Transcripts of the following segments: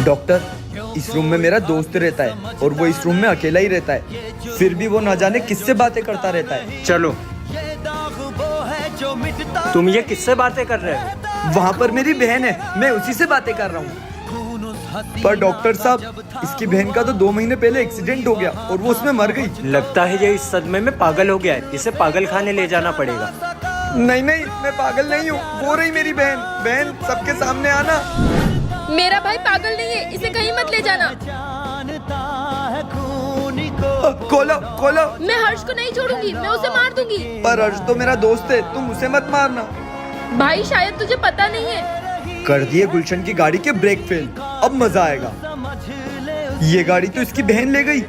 Doctor, इस room में मेरा दोस्त रहता है और वो इस रूम में अकेला ही रहता है, फिर भी वो न जाने किससे बातें करता रहता है। चलो, तुम ये किससे बातें कर रहे हो? वहाँ पर मेरी बहन है, मैं उसी से बातें कर रहा हूँ। पर डॉक्टर साहब, इसकी बहन का तो 2 महीने पहले एक्सीडेंट हो गया और वो उसमें मर गई। लगता है ये इस सदमे में पागल हो गया है, इसे पागल खाने ले जाना पड़ेगा। नहीं नहीं, मैं पागल नहीं हूँ, वो रही मेरी बहन। बहन, सबके सामने आना। मेरा भाई पागल नहीं है, इसे कहीं मत ले जाना। खोलो खोलो। मैं हर्ष को नहीं छोड़ूंगी, मैं उसे मार दूंगी। पर हर्ष तो मेरा दोस्त है, तुम उसे मत मारना। भाई शायद तुझे पता नहीं है। कर दिए गुलशन की गाड़ी के ब्रेक फेल, अब मजा आएगा। ये गाड़ी तो इसकी बहन ले गई।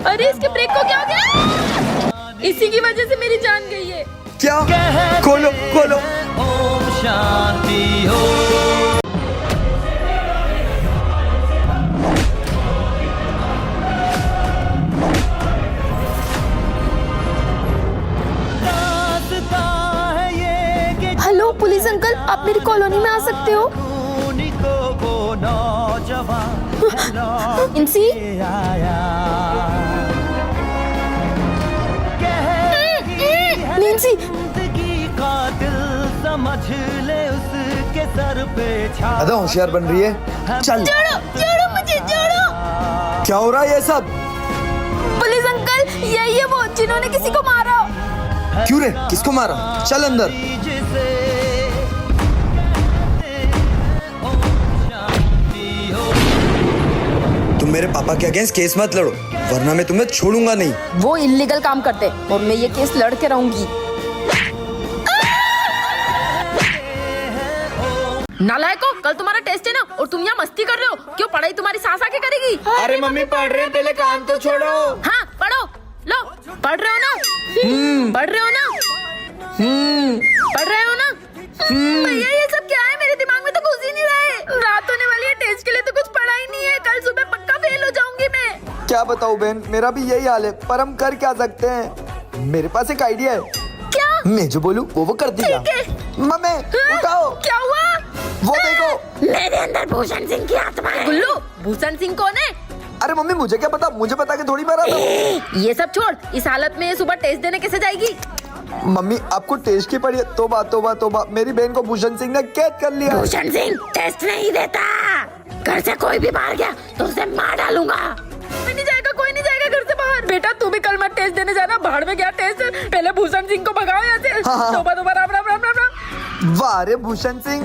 अरे इसके ब्रेक को क्या हो गया? इसी की वजह से मेरी जान गई है। क्या? खोलो खोलो। ओम शांति हो। हेलो पुलिस अंकल, आप मेरी कॉलोनी में आ सकते हो? इंसी, निंसी, ज्यादा होशियार बन रही है। चल छोड़ो छोड़ो मुझे, छोड़ो। क्या हो रहा है ये सब? पुलिस अंकल, यही है वो जिन्होंने किसी को मारा। क्यों रे, किसको मारा? चल अंदर। तुम मेरे पापा के अगेंस्ट केस मत लड़ो, वरना मैं तुम्हें छोड़ूंगा नहीं। वो इल्लीगल काम करते और मैं ये केस लड़ के रहूंगी। नालायको, कल तुम्हारा टेस्ट है ना और तुम यहाँ मस्ती कर रहे हो। क्यों? पढ़ाई तुम्हारी सास आके करेगी। अरे मम्मी, पढ़ रहे हैं, पहले काम तो छोड़ो। हाँ पढ़ो, लो। पढ़ रहे हो ना? पढ़ रहे हो ना? पढ़ रहे हो ना? भैया ये सब क्या है? मेरे दिमाग में तो घुस ही नहीं रहा है। रात होने वाली है, टेस्ट के लिए तो कुछ पढ़ा ही नहीं है। कल सुबह पक्का फेल हो जाऊंगी मैं। क्या बताऊं बहन, मेरा भी यही हाल है, पर हम कर क्या सकते हैं? मेरे पास एक आइडिया है। क्या? मैं जो बोलूं वो कर देगा। मम्मी उठाओ। क्या हुआ? वो देखो, मेरे अंदर भूषण सिंह की आत्मा है। गुल्लू, भूषण सिंह कौन है? अरे मम्मी मुझे क्या पता, मुझे पता कि थोड़ी मारा था। ये सब छोड़, इस हालत में सुबह टेस्ट देने कैसे जाएगी? मम्मी आपको टेस्ट की पड़ी है। तोबा तोबा तोबा, मेरी बहन को भूषण सिंह ने कैद कर लिया। भूषण सिंह टेस्ट नहीं देता। घर से कोई भी बाहर गया तो उसे मार डालूंगा। कोई नहीं जाएगा, कोई नहीं जाएगा घर से बाहर। बेटा तू भी कल मत टेस्ट देने जाना, बाहर में गया टेस्ट। पहले भूषण सिंह को भगाओ यहाँ से। हाँ। तोबा तोबा, राम राम राम राम राम। वाह रे भूषण सिंह।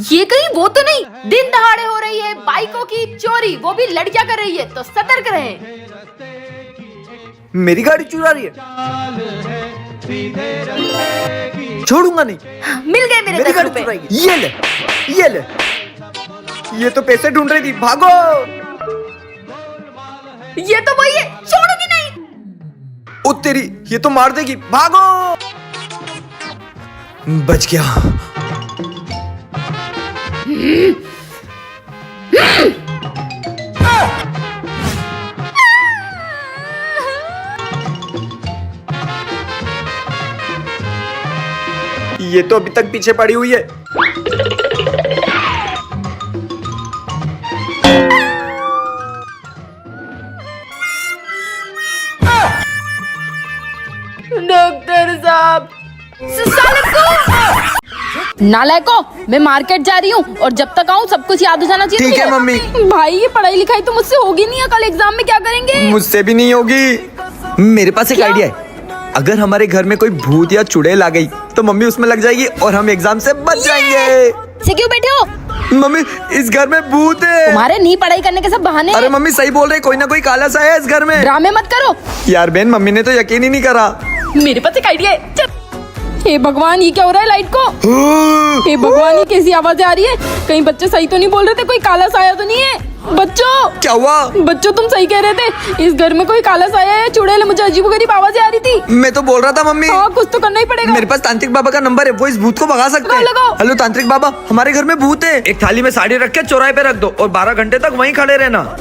ये कहीं वो तो नहीं? दिन दहाड़े हो रही है बाइकों की चोरी, वो भी लड़कियां कर रही है, तो सतर्क रहें। मेरी गाड़ी चुरा रही है, छोड़ूंगा नहीं। मिल गए मेरे मेरी 10 गाड़ी रुपए। चुराएगी। ये ले, ये ले। ये तो पैसे ढूंढ रही थी, भागो। ये तो वही है, छोड़ूंगी नहीं। ओ तेरी, ये तो मार देगी, भागो। बच गया। ये तो अभी तक पीछे पड़ी हुई है। डॉक्टर साहब, नालायको, मैं मार्केट जा रही हूँ और जब तक आऊँ सब कुछ याद हो जाना चाहिए। ठीक है मम्मी। भाई ये पढ़ाई लिखाई तो मुझसे होगी नहीं है, कल एग्जाम में क्या करेंगे? मुझसे भी नहीं होगी। मेरे पास एक आइडिया है। अगर हमारे घर में कोई भूत या चुड़ैल आ गई तो मम्मी उसमें लग जाएगी और हम एग्जाम से बच जाएंगे। से क्यों बैठे हो? मम्मी इस घर में भूत है। तुम्हारे नहीं पढ़ाई करने के सब बहाने अरे हैं। मम्मी सही बोल रहे, कोई ना कोई काला सा है इस घर में। ड्रामे मत करो। यार बहन, मम्मी ने तो यकीन ही नहीं करा। मेरे पास एक आइडिया है। चल। हे भगवान, ये क्या हो रहा है लाइट को? हे भगवान, ये कैसी आवाजें आ रही है? कहीं बच्चे सही तो नहीं बोल रहे थे? कोई काला साया तो नहीं है? बच्चों, क्या हुआ? बच्चों तुम सही कह रहे थे, इस घर में कोई काला साया है, चुड़ैल। मुझे अजीबोगरीब आवाजें आ रही थी। मैं तो बोल रहा था मम्मी। हाँ, कुछ तो करना ही पड़ेगा। मेरे पास तांत्रिक बाबा का नंबर है, वो इस भूत को भगा सकते हैं। लगाओ। हेलो तांत्रिक बाबा, हमारे घर में भूत है। एक थाली में साड़ी रख के चौराहे पे रख दो और 12 घंटे तक वहीं खड़े रहना।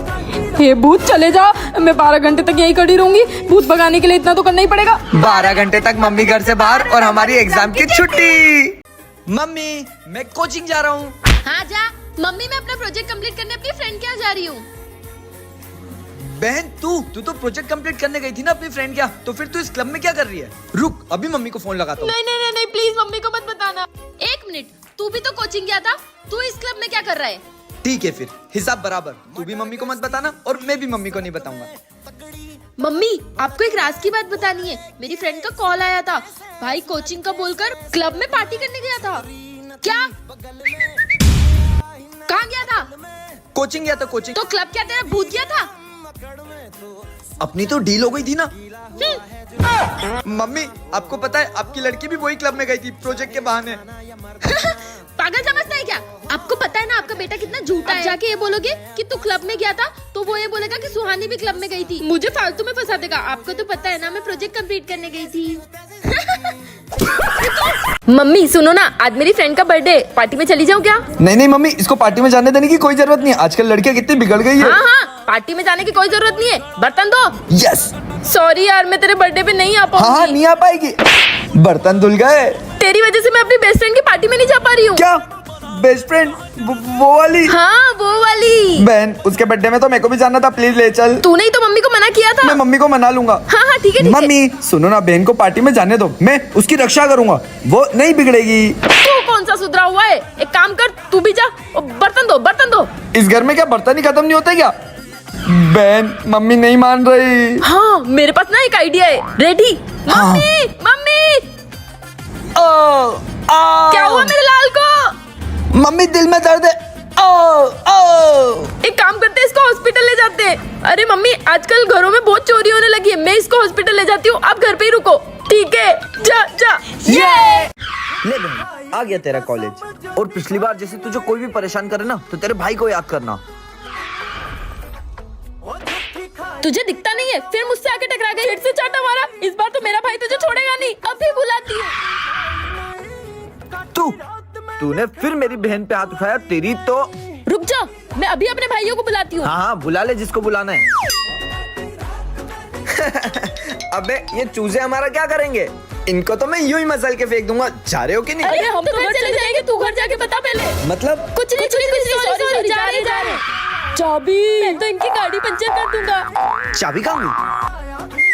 हे भूत चले जा, मैं 12 घंटे तक यहीं खड़ी रहूंगी। भूत भगाने के लिए इतना तो करना ही पड़ेगा। 12 घंटे तक मम्मी घर से बाहर और हमारी एग्जाम की छुट्टी। मम्मी मैं कोचिंग जा रहा हूँ। हाँ जा, मम्मी मैं अपना प्रोजेक्ट कंप्लीट करने अपनी फ्रेंड के यहाँ जा रही हूँ। बहन तू तो प्रोजेक्ट कंप्लीट करने गई थी ना अपनी फ्रेंड क्या, तो फिर तू इस क्लब में क्या कर रही है? रुक अभी मम्मी को फोन लगाता हूँ। नहीं नहीं नहीं नहीं प्लीज मम्मी को मत बताना। एक मिनट, तू भी तो कोचिंग गया था, तू इस क्लब में क्या कर रहा है? ठीक है फिर हिसाब बराबर, तू भी मम्मी को मत बताना और मैं भी मम्मी को नहीं बताऊंगा। मम्मी आपको एक राज की बात बतानी है। मेरी फ्रेंड का कॉल आया था, भाई कोचिंग का बोलकर क्लब में पार्टी करने गया था। क्या? कहाँ गया था? कोचिंग गया था कोचिंग। तो क्लब क्या तेरा भूत गया था? अपनी तो डील हो गई थी ना। मम्मी आपको पता है आपकी लड़की भी वही क्लब में गई थी प्रोजेक्ट के बहाने। पागल समझता है क्या? आपको पता है ना आपका बेटा कितना झूठा है। जाके ये बोलोगे कि तू क्लब में गया था तो वो ये बोलेगा कि सुहानी भी क्लब में गई थी, मुझे फालतू में फंसा देगा। आपको तो पता है ना मैं प्रोजेक्ट कंप्लीट करने गई थी। मम्मी सुनो ना, आज मेरी फ्रेंड का बर्थडे, पार्टी में चली जाऊँ क्या? नहीं नहीं मम्मी, इसको पार्टी में जाने देने की कोई जरूरत नहीं है। आजकल लड़कियां कितनी बिगड़ गई है। हाँ हाँ, पार्टी में जाने की कोई जरूरत नहीं है। बर्तन दो। यस। सॉरी यार, मैं तेरे बर्थडे पे नहीं आ हाँ पाऊंगी। नहीं आ पाएगी, बर्तन धुल गए। तेरी वजह से मैं अपनी बेस्ट फ्रेंड की पार्टी में नहीं जा पा रही हूँ। क्या बेस्ट फ्रेंड वो वाली? हाँ वो वाली। बहन उसके बर्थडे में तो मेरे को भी जाना था, प्लीज ले चल। तूने ही तो मम्मी को मना किया था। मैं मम्मी को मना लूंगा। हाँ हाँ ठीक है ठीक है। मम्मी सुनो ना, बहन को पार्टी में जाने दो, मैं उसकी रक्षा करूंगा, वो नहीं बिगड़ेगी। तू कौन सा सुधरा हुआ है? एक काम कर, तू भी जा और बर्तन दो, बर्तन दो। इस घर में क्या बर्तन ही खत्म नहीं होते क्या? बहन मम्मी नहीं मान रही। हाँ मेरे पास ना एक आइडिया है। रेडी? हाँ। मम्मी मम्मी ओ, क्या हुआ मेरे लाल को? मम्मी दिल में दर्द है। ओ एक काम करते हैं, इसको हॉस्पिटल ले जाते हैं। अरे मम्मी आजकल घरों में बहुत चोरी होने लगी है, मैं इसको हॉस्पिटल ले जाती हूँ, आप घर पे ही रुको। ठीक है जा जा। ये ले बहन आ गया तेरा कॉलेज। और पिछली बार जैसे तुझे कोई भी परेशान करे ना तो तेरे भाई को याद करना। तुझे दिखता नहीं है, फिर मुझसे आके टकरा गई, फिर से चाटा मारा। इस बार तो मेरा भाई तुझे छोड़ेगा नहीं, अभी बुलाती हूँ। तूने फिर मेरी बहन पे हाथ उठाया, तेरी तो। रुक जा, मैं अभी अपने भाइयों को बुलाती हूँ। हाँ हाँ बुला ले जिसको बुलाना है। अबे ये चूजे हमारा क्या करेंगे? इनको तो मैं यूं ही मसल के फेंक दूंगा। जा रहे हो कि नहीं? अरे हम तो घर चले जाएंगे, तू घर जाके बता पहले। मतलब कुछ नहीं सॉरी जा रहे। चाबी, मैं तो इनकी गाड़ी पंचर कर दूंगा। चाबी कहाँ गई?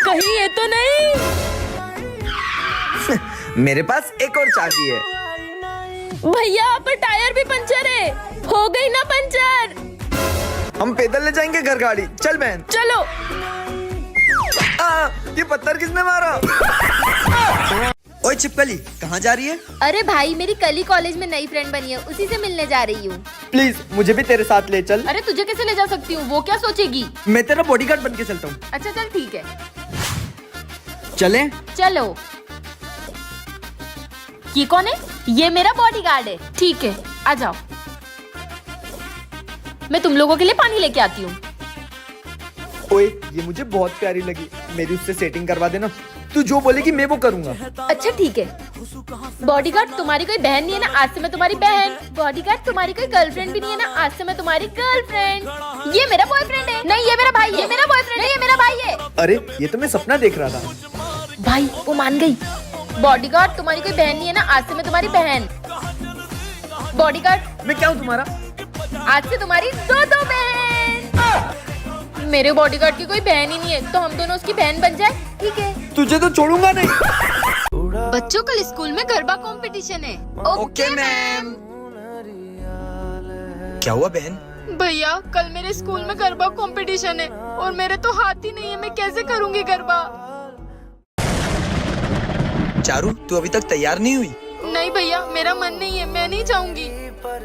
कहीं ये तो नहीं? मेरे पास एक और चाबी है। भैया आप पर टायर भी पंचर है। हो गई ना पंचर? हम पैदल ले जाएंगे घर गाड़ी। चल बहन। चलो। ये पत्थर किसने मारा? ओए चिपकली कहाँ जा रही है? अरे भाई मेरी कल ही कॉलेज में नई फ्रेंड बनी है, उसी से मिलने जा रही हूँ। प्लीज मुझे भी तेरे साथ ले चल। अरे तुझे कैसे ले जा सकती हूँ, वो क्या सोचेगी? मैं तेरा बॉडीगार्ड बन के चलता हूँ। अच्छा चल ठीक है, चले? चलो। ये कौन है? ये मेरा बॉडीगार्ड है। ठीक है आ जाओ, मैं तुम लोगों के लिए पानी लेके आती हूँ। ओए ये मुझे बहुत प्यारी लगी, मेरी उससे सेटिंग करवा देना। तू जो बोलेगी मैं वो करूँगा। अच्छा ठीक है। बॉडीगार्ड तुम्हारी कोई बहन नहीं है ना, आज से मैं तुम्हारी बहन। बॉडीगार्ड तुम्हारी कोई गर्लफ्रेंड भी नहीं है ना, आज से मैं तुम्हारी गर्लफ्रेंड। ये मेरा बॉयफ्रेंड है। नहीं ये मेरा भाई है। ये मेरा बॉयफ्रेंड है। ये मेरा भाई है। अरे ये तो मैं सपना देख रहा था। भाई वो मान गई। बॉडीगार्ड तुम्हारी कोई बहन नहीं है ना, आज से मैं तुम्हारी बहन। बॉडीगार्ड मैं क्या हूँ तुम्हारा? आज से तुम्हारी दो बहन। मेरे बॉडीगार्ड की कोई बहन ही नहीं है, तो हम दोनों उसकी बहन बन जाए। ठीक है। तुझे तो छोड़ूंगा नहीं। बच्चों कल स्कूल में गरबा कंपटीशन है। Okay ma'am. क्या हुआ बहन? भैया कल मेरे स्कूल में गरबा कंपटीशन है और मेरे तो हाथ ही नहीं है, मैं कैसे करूँगी गरबा? चारू तू अभी तक तैयार नहीं हुई? नहीं भैया मेरा मन नहीं है, मैं नहीं जाऊंगी।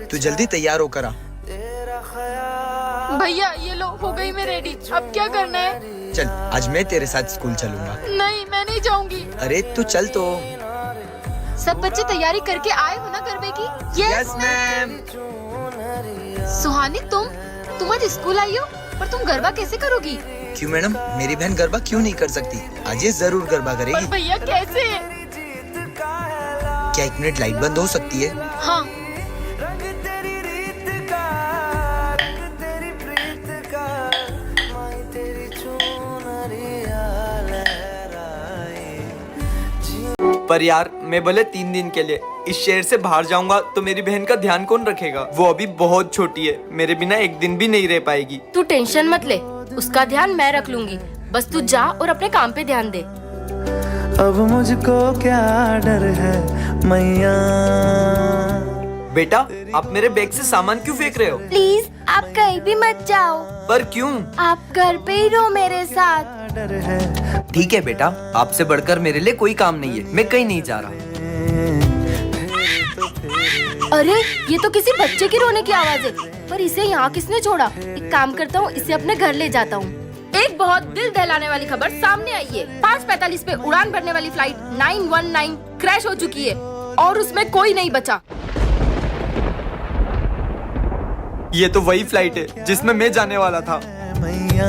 तू जल्दी तैयार होकर आ। भैया ये लो हो गई मैं रेडी, अब क्या करना है? चल आज मैं तेरे साथ स्कूल चलूंगा। नहीं मैं नहीं जाऊंगी। अरे तू चल तो। सब बच्चे तैयारी करके आए हो ना गरबे की? Yes ma'am. सुहानी तुम आज स्कूल आई हो, पर तुम गरबा कैसे करोगी? क्यों मैडम, मेरी बहन गरबा क्यों नहीं कर सकती? आज ये जरूर गरबा करेगी। भैया कैसे? क्या 1 मिनट लाइट बंद हो सकती है? हाँ। पर यार मैं भले 3 दिन के लिए इस शहर से बाहर जाऊंगा तो मेरी बहन का ध्यान कौन रखेगा? वो अभी बहुत छोटी है, मेरे बिना एक दिन भी नहीं रह पाएगी। तू टेंशन मत ले, उसका ध्यान मैं रख लूंगी। बस तू जा और अपने काम पे ध्यान दे। अब मुझको क्या डर है मैया। बेटा आप मेरे बैग से सामान क्यों फेंक रहे हो? प्लीज आप कहीं भी मत जाओ, पर क्यों? आप घर पे ही रहो मेरे साथ। डर है ठीक है बेटा, आपसे बढ़कर मेरे लिए कोई काम नहीं है, मैं कहीं नहीं जा रहा। अरे ये तो किसी बच्चे की रोने की आवाज है, पर इसे यहाँ किसने छोड़ा? एक काम करता हूँ, इसे अपने घर ले जाता हूँ। एक बहुत दिल दहलाने वाली खबर सामने आई है। 5:45 पे उड़ान भरने वाली फ्लाइट 919 क्रैश हो चुकी है और उसमें कोई नहीं बचा। ये तो वही फ्लाइट है जिसमें मैं जाने वाला था। मैया।